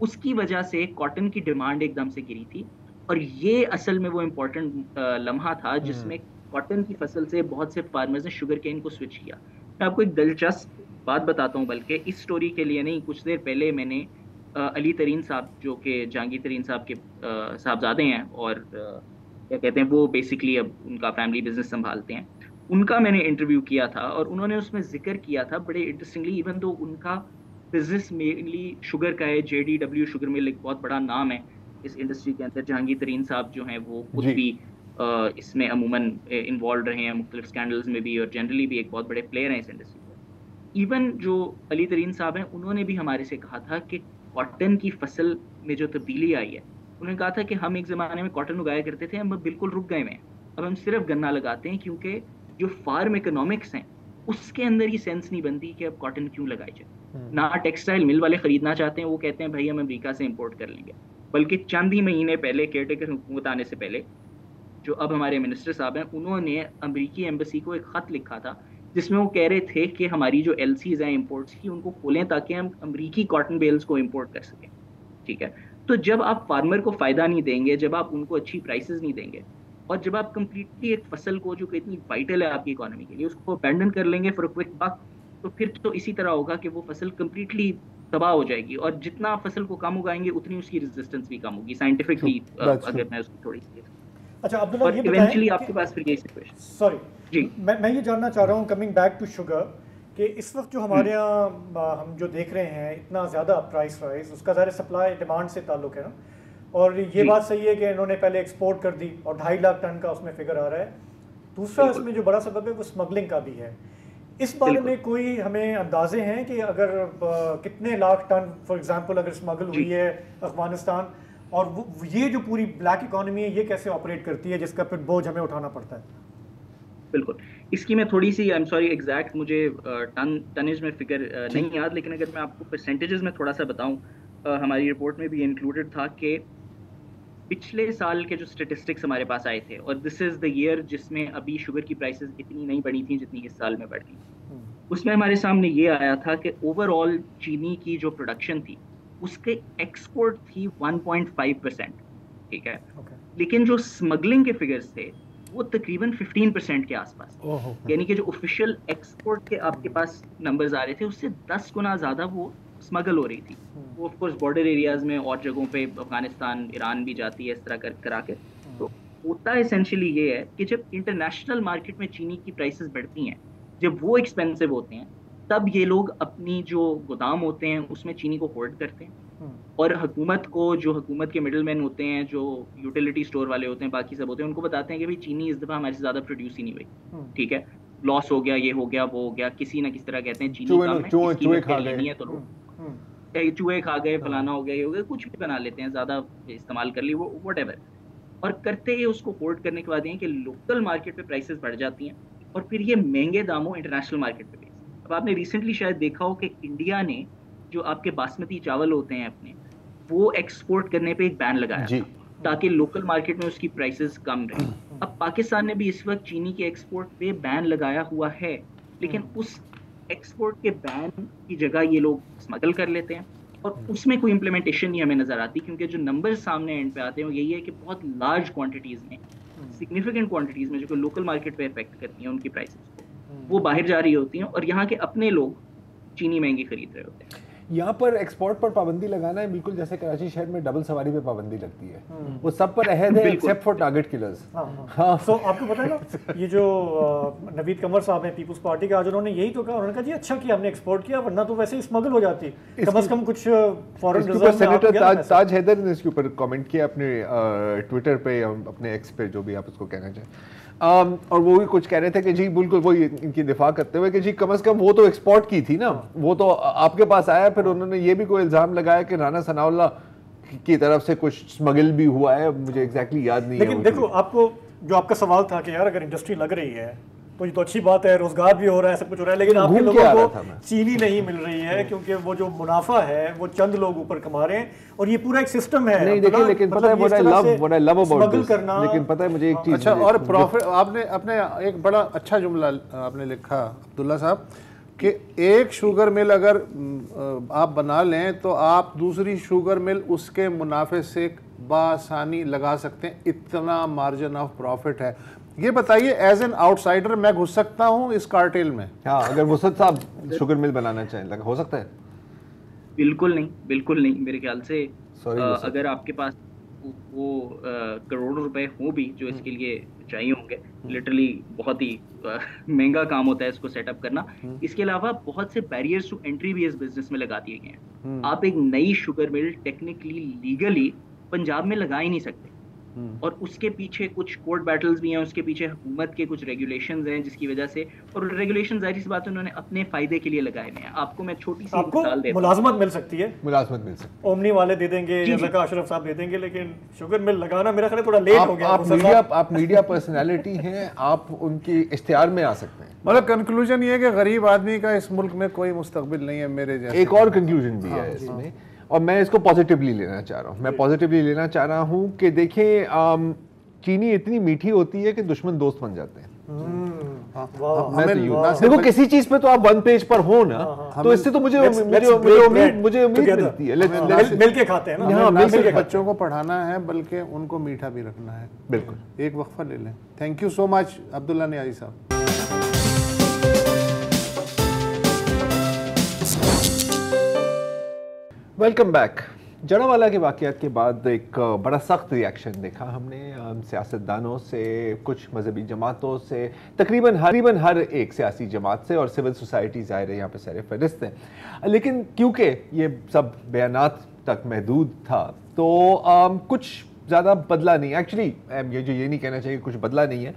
उसकी वजह से कॉटन की डिमांड एकदम से गिरी थी। और ये असल में वो इम्पोर्टेंट लम्हा था जिसमें कॉटन की फसल से बहुत से फार्मर्स ने शुगर केन को स्विच किया। मैं आपको एक दिलचस्प बात बताता हूँ, बल्कि इस स्टोरी के लिए नहीं, कुछ देर पहले मैंने अली तरीन साहब जो कि जहांगीर तरीन साहब के साहबजादे हैं और क्या कहते हैं वो बेसिकली अब उनका फैमिली बिजनेस संभालते हैं, उनका मैंने इंटरव्यू किया था और उन्होंने उसमें जिक्र किया था बड़े इंटरेस्टिंगली। इवन तो उनका बिजनेस मेनली शुगर का है, JDW शुगर मिल एक बहुत बड़ा नाम है इस इंडस्ट्री के अंदर। जहांगीर तरीन साहब जो हैं वो खुद भी इसमें अमूमन इन्वॉल्व रहे हैं मुख्तलिफ स्कैंडल्स में भी, और जनरली भी एक बहुत बड़े प्लेयर हैं इस इंडस्ट्री में। इवन जो अली तरीन साहब हैं उन्होंने भी हमारे से कहा था कि कॉटन की फसल में जो तब्दीली आई है, उन्होंने कहा था कि हम एक ज़माने में कॉटन उगाया करते थे, हम बिल्कुल रुक गए हैं, अब हम सिर्फ गन्ना लगाते हैं क्योंकि जो फार्म इकोनॉमिक्स हैं उसके अंदर ही सेंस नहीं बनती कि अब कॉटन क्यों लगाई जाए। ना टेक्सटाइल मिल वाले खरीदना चाहते हैं, वो कहते हैं भाई हम अमेरिका से इंपोर्ट कर लेंगे। बल्कि चंद ही महीने पहले केयरटेकर हुकूमत आने से पहले जो अब हमारे मिनिस्टर साहब हैं, उन्होंने अमेरिकी एम्बेसी को एक ख़त लिखा था जिसमें वो कह रहे थे कि हमारी जो LCs हैं इंपोर्ट्स की, उनको खोलें ताकि हम अमेरिकी कॉटन बेल्स को इंपोर्ट कर सकें। ठीक है, तो जब आप फार्मर को फ़ायदा नहीं देंगे, जब आप उनको अच्छी प्राइसेस नहीं देंगे, और जब आप कंप्लीटली एक फसल को जो कि इतनी वाइटल है आपकी इकोनॉमी के लिए उसको अबैंडन कर लेंगे फॉर क्विक बक, तो फिर तो इसी तरह होगा कि वो फसल कंप्लीटली तबाह हो जाएगी। और जितना आप फसल को कम उगाएंगे उतनी उसकी रेजिस्टेंस भी कम होगी साइंटिफिकली, अगर मैं उसको थोड़ी सी। अच्छा अब्दुल्ला, ये इवेंचुअली आपके पास फिर यही सिचुएशन। सॉरी जी, मैं ये जानना चाह रहा हूँ, कमिंग बैक टू शुगर, कि इस वक्त जो हमारे यहाँ हम जो देख रहे हैं इतना ज़्यादा प्राइस राइज, उसका ज़्यादा सप्लाई डिमांड से ताल्लुक है ना। और ये बात सही है कि इन्होंने पहले एक्सपोर्ट कर दी और 2.5 लाख टन का उसमें फिगर आ रहा है। दूसरा इसमें जो बड़ा सबब है वो स्मगलिंग का भी है। इस बारे में कोई हमें अंदाजे हैं कि अगर कितने लाख टन फॉर एग्जांपल अगर स्मगल हुई है अफगानिस्तान, और ये जो पूरी ब्लैक इकोनॉमी है ये कैसे ऑपरेट करती है जिसका फिर बोझ हमें उठाना पड़ता है? बिल्कुल, इसकी मैं थोड़ी सी, आई एम सॉरी एग्जैक्ट मुझे टनेज में फिगर नहीं याद, लेकिन अगर मैं आपको परसेंटेजेस में थोड़ा सा बताऊं, हमारी रिपोर्ट में भी इंक्लूडेड था कि पिछले साल के जो स्टेटिस्टिक्स हमारे पास आए थे, और दिस इज़ द ईयर जिसमें अभी शुगर की प्राइसेस इतनी नहीं बढ़ी थी जितनी इस साल में बढ़ गई, उसमें हमारे सामने ये आया था कि ओवरऑल चीनी की जो प्रोडक्शन थी उसके एक्सपोर्ट थी 1.5%। ठीक है, लेकिन जो स्मगलिंग के फिगर्स थे वो तकरीबन 15% के आसपास, यानी कि जो ऑफिशियल एक्सपोर्ट के आपके पास नंबर्स आ रहे थे उससे 10 गुना ज़्यादा वो स्मगल हो रही थी। वो ऑफ कोर्स बॉर्डर एरियाज़ में और जगहों पे अफगानिस्तान ईरान भी जाती है इस तरह करा के। तो होता एसेंशियली ये है कि जब इंटरनेशनल मार्केट में चीनी की प्राइसेस बढ़ती हैं, जब वो एक्सपेंसिव होते हैं, तब ये लोग अपनी जो गोदाम होते हैं उसमें चीनी को होल्ड करते हैं, और हुकूमत को, जो हुकूमत के मिडलमैन होते हैं, जो यूटिलिटी स्टोर वाले होते हैं, बाकी सब होते हैं, उनको बताते हैं कि भाई चीनी इस दफ़ा हमारे से ज़्यादा प्रोड्यूस ही नहीं हुई, ठीक है, लॉस हो गया, ये हो गया, वो हो गया, किसी ना किसी तरह कहते हैं चीनी कम है, चूहे खा गए, फलाना हो गया, ये हो गया, कुछ भी बना लेते हैं, ज़्यादा इस्तेमाल कर ली, वो व्हाटएवर, और करते ही उसको होल्ड करने के बाद ये कि लोकल मार्केट पे प्राइसेस बढ़ जाती हैं और फिर ये महंगे दामों इंटरनेशनल मार्केट पे। अब आपने रिसेंटली शायद देखा हो कि इंडिया ने जो आपके बासमती चावल होते हैं अपने, वो एक्सपोर्ट करने पे एक बैन लगाया था ताकि लोकल मार्केट में उसकी प्राइसेस कम रहे। अब पाकिस्तान ने भी इस वक्त चीनी के एक्सपोर्ट पे बैन लगाया हुआ है, लेकिन उस एक्सपोर्ट के बैन की जगह ये लोग स्मगल कर लेते हैं, और उसमें कोई इम्प्लीमेंटेशन नहीं हमें नजर आती, क्योंकि जो नंबर सामने एंड पे आते हैं वो यही है कि बहुत लार्ज क्वांटिटीज में, सिग्निफिकेंट क्वांटिटीज में, जो कि लोकल मार्केट पे इफेक्ट करती हैं उनकी प्राइसेस को, वो बाहर जा रही होती हैं और यहाँ के अपने लोग चीनी महंगी खरीद रहे होते हैं। यहाँ पर एक्सपोर्ट पर पाबंदी लगाना है बिल्कुल जैसे कराची शहर में डबल सवारी पे पाबंदी लगती है, वो सब पर अहद है एक्सेप्ट फॉर टारगेट किलर्स। हाँ, सो आपको पता है ना, ये जो नवीद कमर साहब हैं पीपल्स पार्टी के, आज उन्होंने यही तो कहा, उन्होंने कहा जी अच्छा किया हमने एक्सपोर्ट किया, वरना तो वैसे ही स्मगल हो जाती, कम से कम कुछ फॉरेन रिजर्व में। सेनेटर ताज हैदर ने इसके ऊपर कमेंट किया अपने ट्विटर पे, अपने एक्स पे, जो भी आप उसको कहना चाहें, और वो भी कुछ कह रहे थे कि जी बिल्कुल वो इनकी दिफा करते हुए कि जी कम से कम वो तो एक्सपोर्ट की थी ना, वो तो आपके पास आया। फिर उन्होंने ये भी कोई इल्जाम लगाया कि राना सनाउल्लाह की तरफ से कुछ स्मगल भी हुआ है, मुझे एग्जैक्टली याद नहीं है। लेकिन देखो, आपको जो आपका सवाल था कि यार अगर इंडस्ट्री लग रही है तो ये तो अच्छी बात है, रोजगार भी हो रहा है, सब कुछ हो रहा है, लेकिन आपके लोगों को चीनी नहीं मिल रही है क्योंकि वो जो मुनाफा है वो चंद लोग ऊपर कमा रहे हैं, और ये पूरा एक सिस्टम है। नहीं देखिए, लेकिन पता है what I love about this, लेकिन पता है मुझे एक चीज, अच्छा, और प्रॉफिट आपने अपने एक बड़ा अच्छा जुमला आपने लिखा अब्दुल्ला साहब कि एक शुगर मिल अगर आप बना लें तो आप दूसरी शुगर मिल उसके मुनाफे से बासानी लगा सकते हैं, इतना मार्जिन ऑफ प्रॉफिट है। ये बताइए, एज एन आउटसाइडर मैं घुस सकता हूँ इस कार्टेल में? हाँ, अगर वसत साहब शुगर मिल बनाना चाहें लगा हो सकता है? बिल्कुल नहीं, बिल्कुल नहीं। मेरे ख्याल से अगर आपके पास वो करोड़ों रुपए हो भी जो इसके लिए चाहिए होंगे, लिटरली बहुत ही महंगा काम होता है इसको सेटअप करना। इसके अलावा बहुत से बैरियर्स टू एंट्री भी इस बिजनेस में लगा दिए गए हैं। आप एक नई sugar mill technically legally Punjab में लगा ही नहीं सकते, और उसके पीछे कुछ कोर्ट बैटल्स भी हैं, उसके पीछे हुकूमत के कुछ रेगुलेशंस हैं जिसकी वजह से, और रेगुलेशन जाहिर सी बात है उन्होंने अपने फायदे के लिए लगाए हुए हैं। आपको मैं छोटी सी मिसाल देता हूं, मुलाजमत मिल सकती है, मुलाजमत मिल सकती है, ओमनी वाले दे देंगे, जज़ाका अशरफ साहब दे देंगे, लेकिन शुगर मिल लगाना मेरा ख्याल है थोड़ा लेट हो गया। आप मीडिया पर्सनैलिटी हैं, आप उनके इश्तिहार में आ सकते हैं। मतलब कंक्लूजन ये है कि गरीब आदमी का इस मुल्क में कोई मुस्तकबिल नहीं है मेरे जैसे। एक और कंक्लूजन भी है इसमें, और मैं इसको पॉजिटिवली लेना चाह रहा हूँ। मैं पॉजिटिवली लेना चाह रहा हूँ कि देखें, चीनी इतनी मीठी होती है कि दुश्मन दोस्त बन जाते हैं। देखो, किसी चीज पे तो आप वन पेज पर हो ना, तो इससे तो मुझे उम्मीद मिलती है। मिलके खाते हैं ना, मिलके बच्चों को पढ़ाना है बल्कि उनको मीठा भी रखना है। बिल्कुल। एक वक्फा ले लें। Thank you so much Abdullah Niazi साहब। Welcome back. जड़ावाला के वाक़यात के बाद एक बड़ा सख्त रिएक्शन देखा हमने सियासतदानों से, कुछ मजहबी जमातों से, तकरीबन हर एक सियासी जमात से, और सिविल सोसाइटी ज़ाहिर है यहाँ पे सर फहरिस्त है। लेकिन क्योंकि ये सब बयानात तक महदूद था तो कुछ ज़्यादा बदला नहीं। एक्चुअली ये नहीं कहना चाहिए कुछ बदला नहीं है,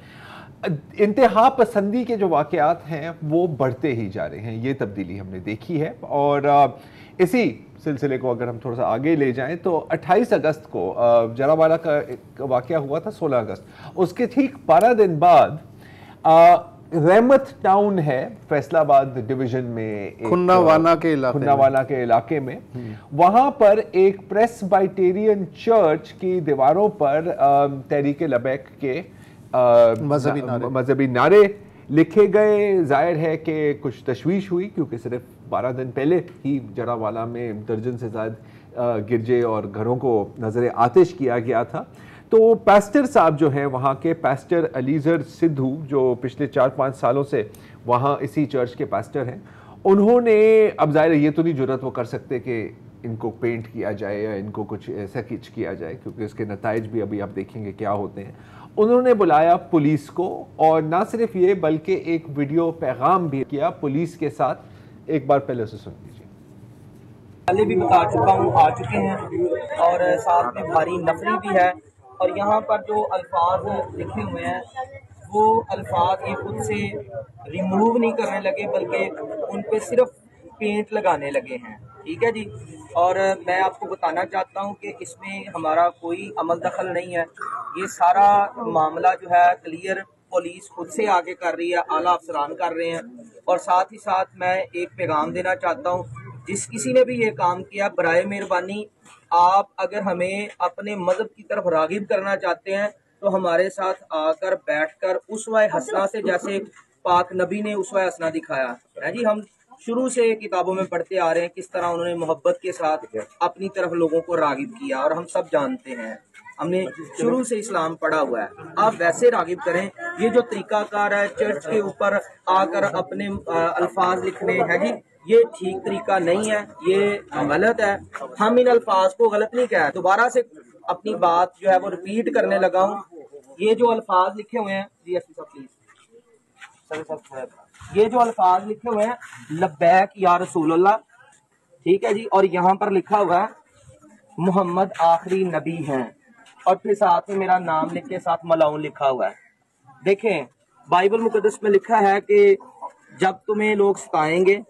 इंतहा पसंदी के जो वाक़यात हैं वो बढ़ते ही जा रहे हैं। ये तब्दीली हमने देखी है, और इसी सिलसिले को अगर हम थोड़ा सा आगे ले जाएं तो 28 अगस्त को जड़ावाला का एक वाक़या हुआ था, 16 अगस्त, उसके ठीक 12 दिन बाद रहमत टाउन है फैसलाबाद डिवीजन में, खुन्नावाला के इलाके में, वहां पर एक प्रेस्बाइटेरियन चर्च की दीवारों पर तहरीक लबैक के मजहबी नारे लिखे गए। जाहिर है कि कुछ तशवीश हुई क्योंकि सिर्फ 12 दिन पहले ही जड़ावाला में दर्जन से ज़्यादा गिरजे और घरों को नज़र आतिश किया गया था। तो पास्टर साहब जो हैं वहाँ के, पास्टर अलीज़र सिद्धू, जो पिछले 4-5 सालों से वहाँ इसी चर्च के पास्टर हैं, उन्होंने, अब जाहिर है ये तो नहीं जुर्रत वो कर सकते कि इनको पेंट किया जाए या इनको कुछ ऐसा किच किया जाए, क्योंकि इसके नताइज भी अभी आप देखेंगे क्या होते हैं। उन्होंने बुलाया पुलिस को, और ना सिर्फ ये बल्कि एक वीडियो पैगाम भी किया पुलिस के साथ। एक बार पहले उसे सुन लीजिए। पहले भी बता चुका हूँ, आ चुके हैं, और साथ में भारी नफरी भी है, और यहाँ पर जो अल्फाज लिखे हुए हैं वो अल्फाज ये खुद से रिमूव नहीं करने लगे बल्कि उन पे सिर्फ पेंट लगाने लगे हैं। ठीक है जी, और मैं आपको बताना चाहता हूँ कि इसमें हमारा कोई अमल दखल नहीं है। ये सारा मामला जो है क्लियर पुलिस खुद से आगे कर रही है, आला अफसरान कर रहे हैं। और साथ ही साथ मैं एक पैगाम देना चाहता हूँ, जिस किसी ने भी ये काम किया, बराए मेहरबानी आप अगर हमें अपने मजहब की तरफ रागिब करना चाहते हैं तो हमारे साथ आकर बैठकर उसवा हसना से, जैसे पाक नबी ने उसवा हसना दिखाया है जी, हम शुरू से किताबों में पढ़ते आ रहे हैं किस तरह उन्होंने मोहब्बत के साथ अपनी तरफ लोगों को रागिब किया, और हम सब जानते हैं, हमने शुरू से इस्लाम पढ़ा हुआ है। आप वैसे रागिब करें। ये जो तरीकाकार है चर्च के ऊपर आकर अपने अल्फाज लिखने हैं जी, ये ठीक तरीका नहीं है, ये गलत है। हम इन अल्फाज को गलत नहीं कह, दोबारा से अपनी बात जो है वो रिपीट करने लगा हूँ। ये जो अल्फाज लिखे हुए हैं जी, प्लीज, ये जो अल्फाज लिखे हुए हैं, लब्बैक या रसूल अल्लाह, ठीक है जी, और यहाँ पर लिखा हुआ है मोहम्मद आखिरी नबी हैं, और फिर साथ में मेरा नाम लिख के साथ मलाउन लिखा हुआ है। देखें, बाइबल मुकद्दस में लिखा है कि जब तुम्हें लोग सताएंगे,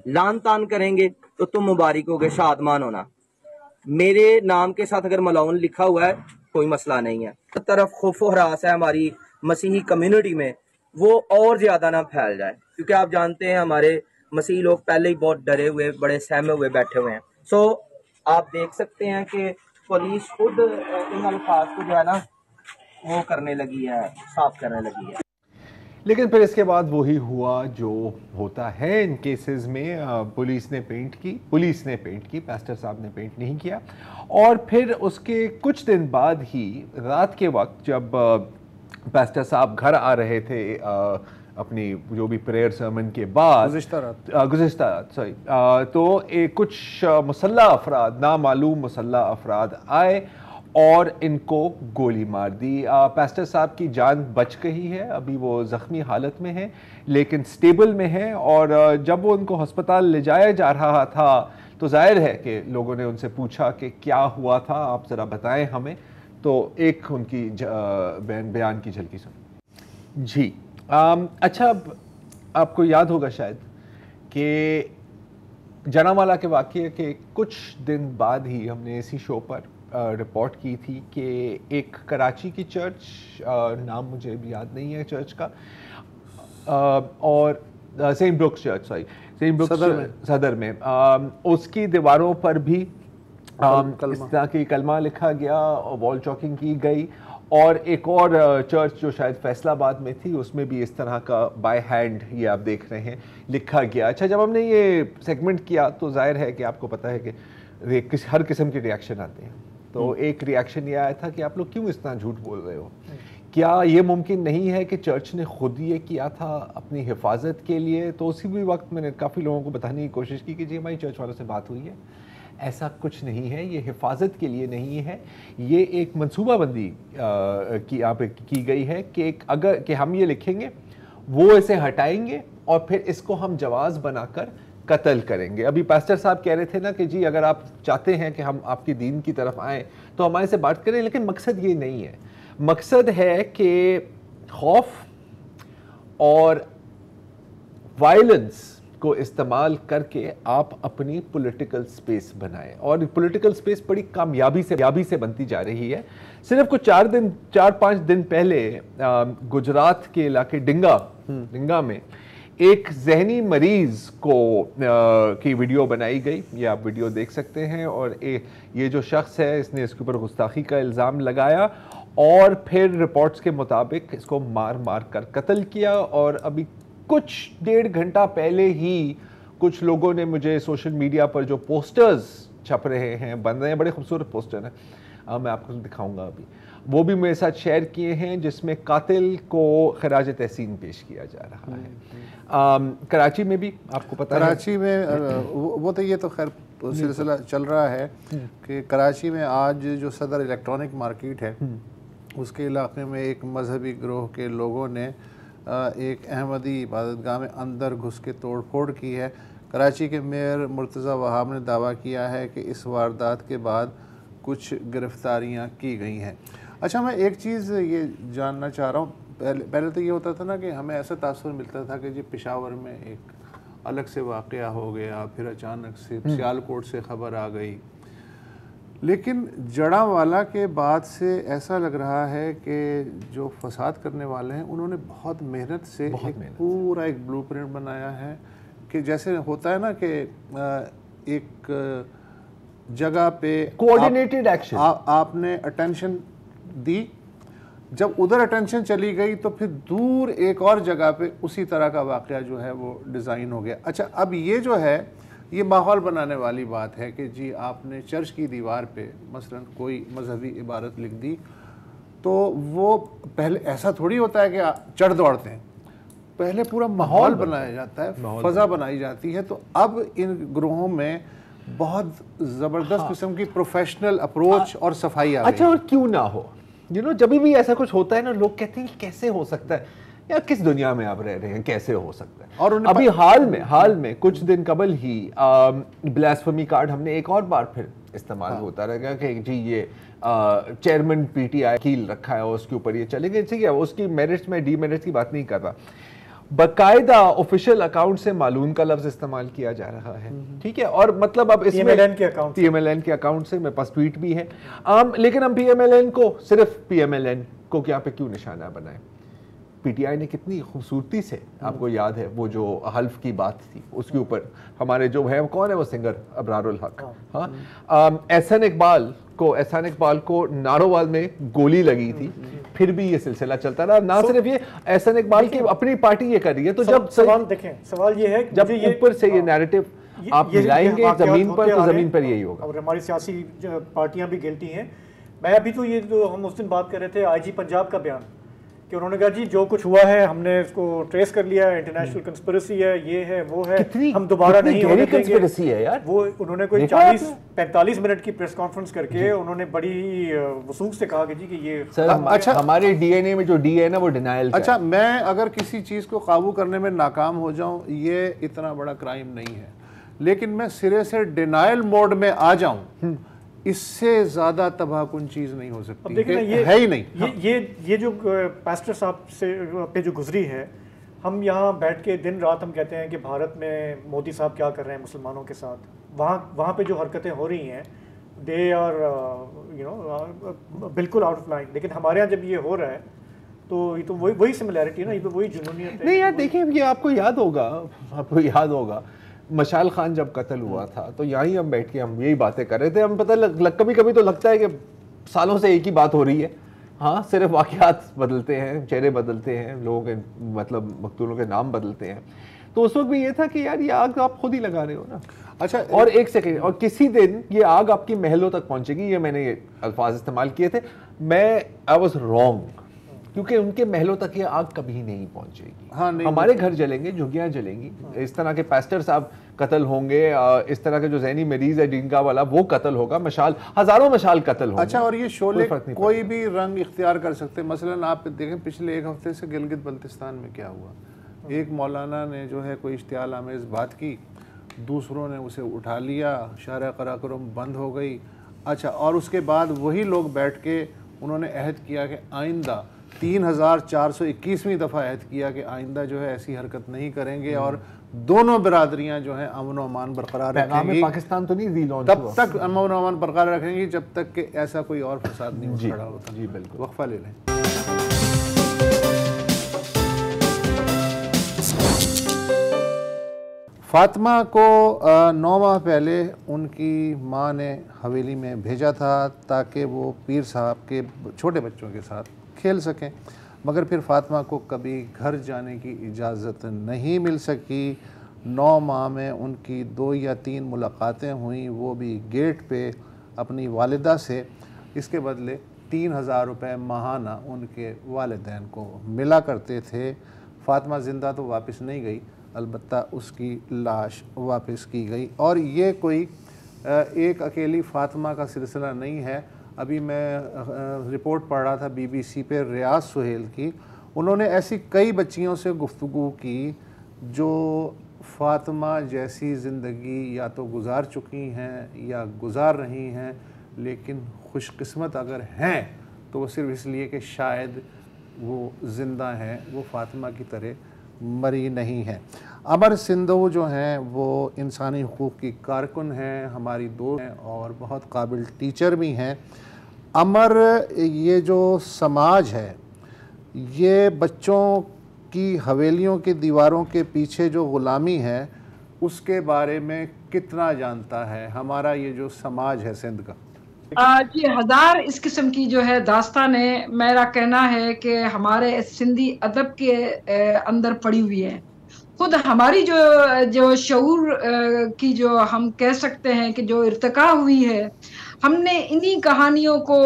लान तान करेंगे, तो तुम मुबारक होगे, शादमान होना। मेरे नाम के साथ अगर मलाउन लिखा हुआ है कोई मसला नहीं है। तरफ खौफ हरास है हमारी मसीही कम्युनिटी में, वो और ज्यादा ना फैल जाए, क्योंकि आप जानते हैं हमारे मसीही लोग पहले ही बहुत डरे हुए, बड़े सहमे हुए बैठे हुए हैं। सो आप देख सकते हैं कि पुलिस खुद इन अल्फाज को जो है ना वो करने लगी है, साफ करने लगी है। लेकिन फिर इसके बाद वही हुआ जो होता है इन केसेस में। पुलिस ने पेंट की, पास्टर साहब ने पेंट नहीं किया। और फिर उसके कुछ दिन बाद ही रात के वक्त जब पास्टर साहब घर आ रहे थे अपनी जो भी प्रेयर सर्मन के बाद, गुज़िश्ता रात सॉरी, तो कुछ मुसल्ला अफराद, नामालूम मुसल्ला अफराद आए और इनको गोली मार दी। पास्टर साहब की जान बच गई है, अभी वो ज़ख्मी हालत में है लेकिन स्टेबल में है। और जब वो उनको अस्पताल ले जाया जा रहा था तो जाहिर है कि लोगों ने उनसे पूछा कि क्या हुआ था, आप ज़रा बताएं हमें। तो एक उनकी बयान की झलकी सुन जी। अच्छा, आपको याद होगा शायद कि जनावाला के वाक़ये के कुछ दिन बाद ही हमने इसी शो पर रिपोर्ट की थी कि एक कराची की चर्च, नाम मुझे भी याद नहीं है चर्च का, और saint Brooks church, saint Brooks Sadar में, उसकी दीवारों पर भी इस तरह की कलमा लिखा गया, वॉल चॉकिंग की गई। और एक और चर्च जो शायद फैसलाबाद में थी, उसमें भी इस तरह का बाय हैंड, ये आप देख रहे हैं, लिखा गया। अच्छा, जब हमने ये सेगमेंट किया तो जाहिर है कि आपको पता है कि हर किस्म के रिएक्शन आते हैं। तो एक रिएक्शन ये आया था कि आप लोग क्यों इस तरह झूठ बोल रहे हो, क्या ये मुमकिन नहीं है कि चर्च ने खुद ये किया था अपनी हिफाजत के लिए। तो उसी भी वक्त मैंने काफ़ी लोगों को बताने की कोशिश की कि जी हमारी चर्च वालों से बात हुई है, ऐसा कुछ नहीं है, ये हिफाजत के लिए नहीं है, ये एक मंसूबाबंदी की यहाँ पे की गई है कि हम ये लिखेंगे, वो इसे हटाएंगे और फिर इसको हम जवाज़ बनाकर कत्ल करेंगे। अभी पास्टर साहब कह रहे थे ना कि जी अगर आप चाहते हैं कि हम आपकी दीन की तरफ आएँ तो हमारे से बात करें, लेकिन मकसद ये नहीं है। मकसद है कि खौफ और वायलेंस को इस्तेमाल करके आप अपनी पॉलिटिकल स्पेस बनाएं, और पॉलिटिकल स्पेस बड़ी कामयाबी से बनती जा रही है। सिर्फ कुछ 4-5 दिन पहले गुजरात के इलाके डिंगा में एक जहनी मरीज की वीडियो बनाई गई, ये आप वीडियो देख सकते हैं। और ये जो शख्स है इसने इसके ऊपर गुस्ताखी का इल्ज़ाम लगाया और फिर रिपोर्ट्स के मुताबिक इसको मार कर कत्ल किया। और अभी कुछ 1.5 घंटा पहले ही कुछ लोगों ने मुझे सोशल मीडिया पर जो पोस्टर्स छप रहे हैं, बन रहे हैं, बड़े खूबसूरत पोस्टर हैं, मैं आपको दिखाऊंगा अभी, वो भी मेरे साथ शेयर किए हैं, जिसमें कातिल को खराज तहसीन पेश किया जा रहा है। कराची में भी आपको पता है, कराची में वो तो ये तो खैर सिलसिला चल रहा है कि कराची में आज जो सदर इलेक्ट्रॉनिक मार्केट है उसके इलाके में एक मजहबी गिरोह के लोगों ने एक अहमदी इबादतगाह में अंदर घुस के तोड़ फोड़ की है। कराची के मेयर मुर्तज़ा वहाब ने दावा किया है कि इस वारदात के बाद कुछ गिरफ्तारियां की गई हैं। अच्छा, मैं एक चीज़ ये जानना चाह रहा हूँ, पहले तो ये होता था ना कि हमें ऐसा तासुर मिलता था कि जी पेशावर में एक अलग से वाक़या हो गया, फिर अचानक से सियालकोट से ख़बर आ गई, लेकिन जड़ावाला के बाद से ऐसा लग रहा है कि जो फसाद करने वाले हैं उन्होंने बहुत मेहनत से पूरा एक ब्लूप्रिंट बनाया है कि जैसे होता है ना कि एक जगह पे कोऑर्डिनेटेड एक्शन, आपने अटेंशन दी, जब उधर अटेंशन चली गई तो फिर दूर एक और जगह पे उसी तरह का वाक़या जो है वो डिज़ाइन हो गया। अच्छा, अब ये जो है ये माहौल बनाने वाली बात है कि जी आपने चर्च की दीवार पे मसलन कोई मजहबी इबारत लिख दी, तो वो पहले ऐसा थोड़ी होता है कि चढ़ दौड़ते हैं, पहले पूरा माहौल बनाया जाता है, फ़ज़ा बनाई जाती है। तो अब इन ग्रोहों में बहुत ज़बरदस्त किस्म की प्रोफेशनल अप्रोच और सफाई आ गई। अच्छा, और क्यों ना हो, जब भी ऐसा कुछ होता है ना, लोग कहते हैं कि कैसे हो सकता है यार, किस दुनिया में आप रह रहे हैं, कैसे हो सकता है। और अभी हाल में कुछ दिन कबल ही ब्लास्फेमी कार्ड हमने एक और बार फिर इस्तेमाल होता रहेगा कि जी ये चेयरमैन पीटीआई कील रखा है उसके ऊपर ये चलेंगे, ठीक है, उसकी मेरिट्स में डीमेरिट्स की बात नहीं कर रहा, बकायदा ऑफिशियल अकाउंट से मालूम का लफ्ज इस्तेमाल किया जा रहा है, ठीक है। और मतलब अब इसमें पीएमएलएन के अकाउंट से मेरे पास ट्वीट भी है, लेकिन हम पीएमएलएन को सिर्फ पीएमएलएन को यहाँ पे क्यों निशाना बनाए। पीटीआई ने कितनी खूबसूरती से, आपको याद है वो जो हल्फ की बात थी उसके ऊपर हमारे जो है कौन है वो सिंगर अबरारुल हक, हाँ, एहसान इकबाल को नारोवाल में गोली लगी थी, फिर भी ये सिलसिला चलता रहा। ना सिर्फ ये एहसान इकबाल की अपनी पार्टी ये कर रही है, तो जब सवाल ये है जब ऊपर से ये नैरेटिव आप मिलाएंगे जमीन पर, तो जमीन पर यही होगा। और हमारी सियासी पार्टियां भी गिल्टी हैं। मैं अभी तो ये जो हम उस दिन बात कर रहे थे आईजी पंजाब का बयान, कि उन्होंने कहा जी जो कुछ हुआ है हमने इसको ट्रेस कर लिया है, इंटरनेशनल कंस्पिरेसी है, ये है वो है, हम दोबारा नहीं होने देंगे है यार। वो उन्होंने कोई 40-45 मिनट की प्रेस कॉन्फ्रेंस करके उन्होंने बड़ी वसूख से कहा कि जी कि ये सर अच्छा, हमारे डीएनए में जो डी है ना वो डिनायल। अच्छा, मैं अगर किसी चीज़ को काबू करने में नाकाम हो जाऊं, ये इतना बड़ा क्राइम नहीं है, लेकिन मैं सिरे से डिनायल मोड में आ जाऊं, इससे ज्यादा तबाहकुन चीज नहीं हो सकती। देखिए ये है ही नहीं। ये जो पास्टर साहब से पे जो गुजरी है, हम यहाँ बैठ के दिन रात हम कहते हैं कि भारत में मोदी साहब क्या कर रहे हैं मुसलमानों के साथ, वहाँ पे जो हरकतें हो रही हैं दे आर बिल्कुल आउट ऑफ लाइन। लेकिन हमारे यहाँ जब ये हो रहा है तो ये तो वही सिमिलैरिटी है ना, ये तो वही जुनूनियत है। नहीं यार देखिए, ये आपको याद होगा मशाल खान जब कत्ल हुआ था तो यहीं हम बैठ के हम यही बातें कर रहे थे। हम पता कभी कभी तो लगता है कि सालों से एक ही बात हो रही है, हाँ, सिर्फ वाक़यात बदलते हैं, चेहरे बदलते हैं, लोगों के मतलब मकतूलों के नाम बदलते हैं। तो उस वक्त भी ये था कि यार ये आग आप खुद ही लगा रहे हो ना। अच्छा, और एक सेकेंड, और किसी दिन ये आग आपकी महलों तक पहुंचेगी, ये मैंने ये अल्फाज इस्तेमाल किए थे, आई वॉज रॉन्ग, क्योंकि उनके महलों तक ये आग कभी नहीं पहुंचेगी। हाँ, हमारे घर जलेंगे, झुग्गियां जलेंगी, इस तरह के पास्टर साहब कत्ल होंगे, इस तरह के जो ज़हनी मरीज है जिनका वाला वो कत्ल होगा, हजारों मशाल कत्ल होंगे। अच्छा, और ये शोले कोई भी रंग इख्तियार कर सकते हैं। मसलन आप देखें पिछले एक हफ्ते से गिलगित बल्तिस्तान में क्या हुआ, एक मौलाना ने जो है कोई इश्तियाल आमेज़ बात की, दूसरों ने उसे उठा लिया, शारा कराक्रम बंद हो गई। अच्छा, और उसके बाद वही लोग बैठ के उन्होंने अहद किया कि आइंदा 3421वीं दफ़ा अहद किया कि आइंदा जो है ऐसी हरकत नहीं करेंगे और दोनों बिरादरियां जो हैं अमन व अमान बरकरार रखेंगी। पाकिस्तान तो नहीं रीलॉन्च तब तक अमन व अमान बरकरार रखेंगी जब तक कि ऐसा कोई और फसाद नहीं उठ खड़ा होता। जी बिल्कुल। वक्फा ले लें। फातिमा को 9 माह पहले उनकी माँ ने हवेली में भेजा था ताकि वो पीर साहब के छोटे बच्चों के साथ खेल सकें, मगर फिर फातिमा को कभी घर जाने की इजाज़त नहीं मिल सकी। 9 माह में उनकी 2 या 3 मुलाकातें हुई, वो भी गेट पे अपनी वालिदा से। इसके बदले 3000 रुपये माहाना उनके वालिदैन को मिला करते थे। फातिमा ज़िंदा तो वापस नहीं गई, अलबत्ता उसकी लाश वापस की गई। और ये कोई एक अकेली फातिमा का सिलसिला नहीं है। अभी मैं रिपोर्ट पढ़ रहा था BBC पे रियाज सुहेल की, उन्होंने ऐसी कई बच्चियों से गुफ्तगू की जो फातिमा जैसी ज़िंदगी या तो गुजार चुकी हैं या गुजार रही हैं, लेकिन खुशकिस्मत अगर हैं तो वो सिर्फ इसलिए कि शायद वो ज़िंदा हैं, वो फातिमा की तरह मरी नहीं है। अमर सिंधु जो हैं वो इंसानी हुकूक़ की कारकुन हैं, हमारी दोस्त हैं और बहुत काबिल टीचर भी हैं। अमर, ये जो समाज है ये बच्चों की हवेलियों की दीवारों के पीछे जो ग़ुलामी है उसके बारे में कितना जानता है? हमारा ये जो समाज है सिंध का, जी, हजार इस किस्म की जो है दास्तानें, मेरा कहना है कि हमारे सिंधी अदब के अंदर पड़ी हुई है। खुद हमारी जो जो शऊर की जो हम कह सकते हैं कि जो इर्तिका हुई है, हमने इन्हीं कहानियों को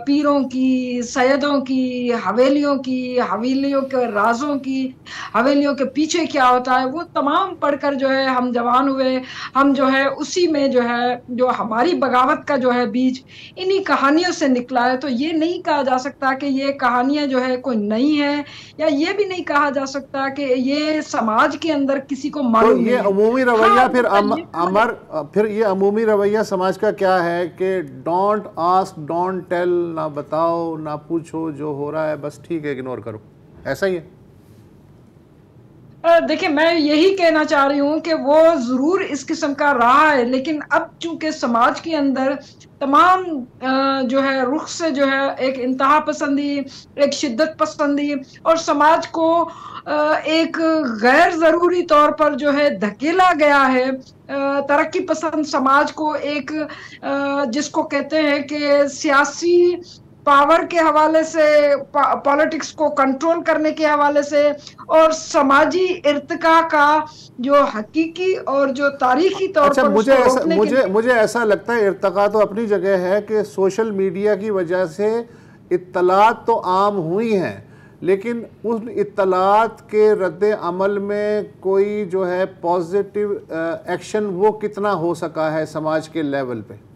पीरों की, सैयदों की, हवेलियों के राज़ों की, हवेलियों के पीछे क्या होता है, वो तमाम पढ़कर जो है हम जवान हुए। हम जो है उसी में जो है, जो हमारी बगावत का जो है बीज इन्हीं कहानियों से निकला है। तो ये नहीं कहा जा सकता कि ये कहानियाँ जो है कोई नई हैं, या ये भी नहीं कहा जा सकता कि ये समाज के अंदर किसी को तो मालूम ये नहीं है। अमूमी रवैया हाँ, फिर ये फिर ये अमूमी रवैया समाज का क्या है कि डोंट आस्क डोंट टेल, ना बताओ ना पूछो, जो हो रहा है बस ठीक है इग्नोर करो, ऐसा ही है। देखिए, मैं यही कहना चाह रही हूँ कि वो ज़रूर इस किस्म का रहा है, लेकिन अब चूँकि समाज के अंदर तमाम जो है रुख से जो है एक इंतहा पसंदी, एक शिद्दत पसंदी और समाज को एक गैर ज़रूरी तौर पर जो है धकेला गया है। तरक्की पसंद समाज को एक जिसको कहते हैं कि सियासी पावर के हवाले से, पॉलिटिक्स को कंट्रोल करने के हवाले से और समाजी इर्तिका का जो हकीकी और जो तारीखी तौर अच्छा, पर मुझे उसको ऐसा रोकने के मुझे लिए मुझे ऐसा लगता है इर्तिका तो अपनी जगह है कि सोशल मीडिया की वजह से इत्तलात तो आम हुई हैं, लेकिन उन इत्तलात के रद्द अमल में कोई जो है पॉजिटिव एक्शन वो कितना हो सका है समाज के लेवल पे?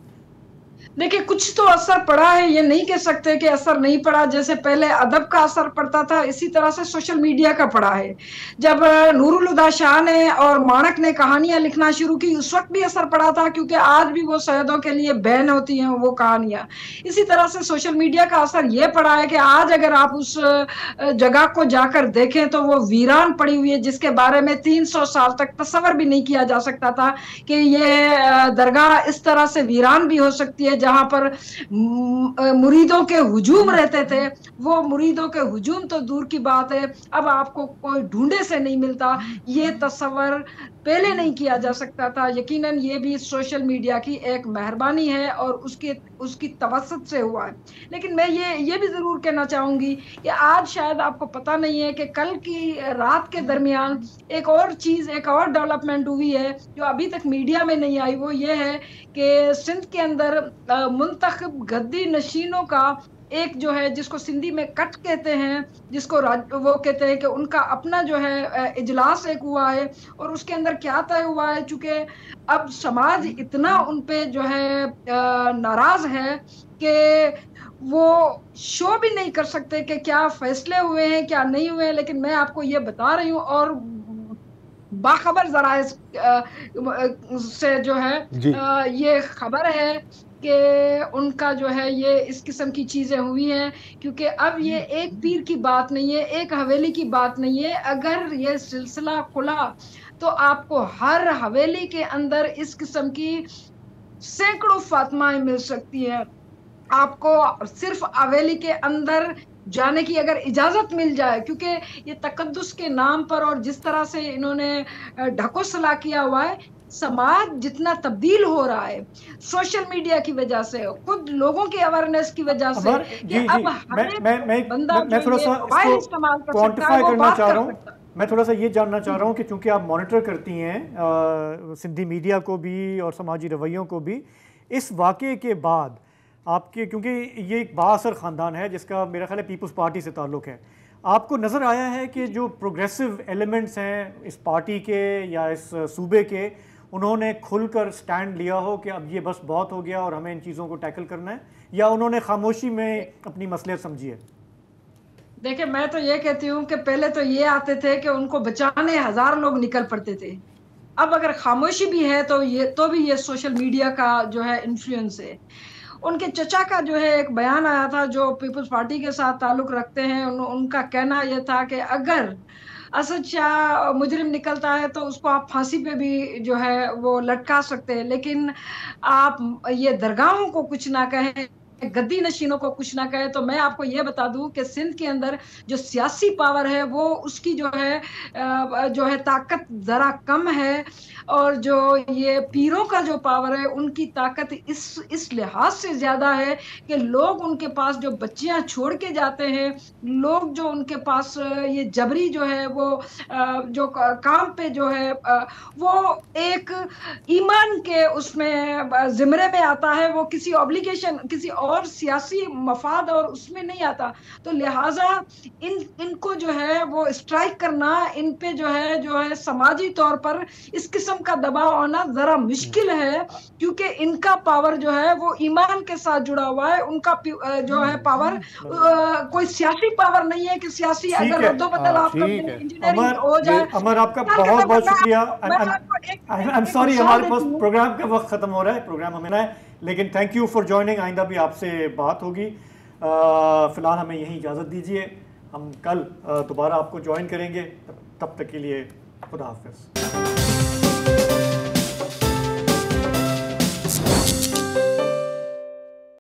देखिए, कुछ तो असर पड़ा है, ये नहीं कह सकते कि असर नहीं पड़ा। जैसे पहले अदब का असर पड़ता था, इसी तरह से सोशल मीडिया का पड़ा है। जब नूरुल हुदा शाह ने और माणक ने कहानियां लिखना शुरू की, उस वक्त भी असर पड़ा था, क्योंकि आज भी वो सैयदों के लिए बैन होती हैं वो कहानियां। इसी तरह से सोशल मीडिया का असर ये पड़ा है कि आज अगर आप उस जगह को जाकर देखें तो वो वीरान पड़ी हुई है, जिसके बारे में 300 साल तक तस्वर भी नहीं किया जा सकता था कि ये दरगाह इस तरह से वीरान भी हो सकती है, जहां पर मुरीदों के हुजूम रहते थे। वो मुरीदों के हुजूम तो दूर की बात है, अब आपको कोई ढूंढे से नहीं मिलता। ये तस्वर पहले नहीं किया जा सकता था। यकीनन ये भी सोशल मीडिया की एक मेहरबानी है और उसकी तवस्सुत से हुआ है। लेकिन मैं ये भी जरूर कहना चाहूंगी कि आज शायद आपको पता नहीं है कि कल की रात के दरमियान एक और चीज, एक और डेवलपमेंट हुई है जो अभी तक मीडिया में नहीं आई। वो ये है कि सिंध के अंदर मुंतखब गद्दी नशीनों का एक जो है, जिसको सिंधी में कट कहते हैं, जिसको वो कहते हैं कि उनका अपना जो है इजलास एक हुआ है। और उसके अंदर क्या तय हुआ है, चूंकि अब समाज इतना उन पे जो है नाराज है कि वो शो भी नहीं कर सकते कि क्या फैसले हुए हैं क्या नहीं हुए हैं। लेकिन मैं आपको ये बता रही हूँ और बाखबर जराए से जो है ये खबर है कि उनका जो है ये इस किस्म की चीजें हुई हैं। क्योंकि अब ये एक पीर की बात नहीं है, एक हवेली की बात नहीं है। अगर ये सिलसिला खुला तो आपको हर हवेली के अंदर इस किस्म की सैकड़ों फातिमाएं मिल सकती हैं। आपको सिर्फ हवेली के अंदर जाने की अगर इजाजत मिल जाए, क्योंकि ये तकद्दुस के नाम पर और जिस तरह से इन्होंने ढकोसला किया हुआ है, समाज जितना तब्दील हो रहा है सोशल मीडिया की वजह से, खुद लोगों की अवेयरनेस की वजह से, जी, अब मैं थोड़ा सा क्वांटिफाई करना चाह रहा हूँ। मैं थोड़ा सा ये जानना चाह रहा हूँ कि चूंकि आप मॉनिटर करती हैं सिंधी मीडिया को भी और समाजी रवैयों को भी, इस वाक़े के बाद आपके, क्योंकि ये एक बाअसर ख़ानदान है जिसका मेरा ख्याल है पीपल्स पार्टी से ताल्लुक़ है, आपको नज़र आया है कि जो प्रोग्रेसिव एलिमेंट्स हैं इस पार्टी के या इस सूबे के, उन्होंने खुलकर स्टैंड लिया हो कि अब ये बस बहुत हो गया और हमें इन चीज़ों को टैकल करना है, या उन्होंने खामोशी में अपनी मसलियत समझी है? देखिए, मैं तो ये कहती हूँ कि पहले तो ये आते थे कि उनको बचाने 1000 लोग निकल पड़ते थे। अब अगर खामोशी भी है तो भी ये सोशल मीडिया का जो है इन्फ्लुएंस है। उनके चचा का जो है एक बयान आया था जो पीपल्स पार्टी के साथ ताल्लुक रखते हैं। उनका कहना यह था कि अगर असद शाह मुजरिम निकलता है तो उसको आप फांसी पे भी जो है वो लटका सकते हैं, लेकिन आप ये दरगाहों को कुछ ना कहें, गद्दी नशीनों को कुछ ना कहे, तो मैं आपको ये बता दूं कि सिंध के अंदर जो सियासी पावर है वो उसकी जो है ताकत जरा कम है, और जो ये पीरों का जो पावर है उनकी ताकत इस लिहाज से ज्यादा है कि लोग उनके पास जो बच्चियां छोड़ के जाते हैं, लोग जो उनके पास ये जबरी जो है वो जो काम पे जो है वो एक ईमान के उसमें जिम्रे में आता है, वो किसी ऑब्लिगेशन किसी और सियासी मफाद और उसमें नहीं आता। तो लिहाजा इनको जो है वो स्ट्राइक करना, इन पे जो है समाजी तौर पर इस किस्म का दबाव आना जरा मुश्किल है, क्योंकि इनका पावर जो है वो ईमान के साथ जुड़ा हुआ है। उनका जो है पावर कोई सियासी पावर नहीं है कि सियासी अगर रद्दोबदल आप इंजीनियरिंग हो जाए। अमर आपका बहुत बहुत शुक्रिया। आई एम सॉरी, हमारे पास प्रोग्राम का वक्त खत्म हो रहा है, प्रोग्राम हमें ना है, लेकिन थैंक यू फॉर ज्वाइनिंग। आइंदा भी आपसे बात होगी। फिलहाल हमें यहीं इजाज़त दीजिए, हम कल दोबारा आपको ज्वाइन करेंगे। तब तक के लिए खुदा हाफिज़।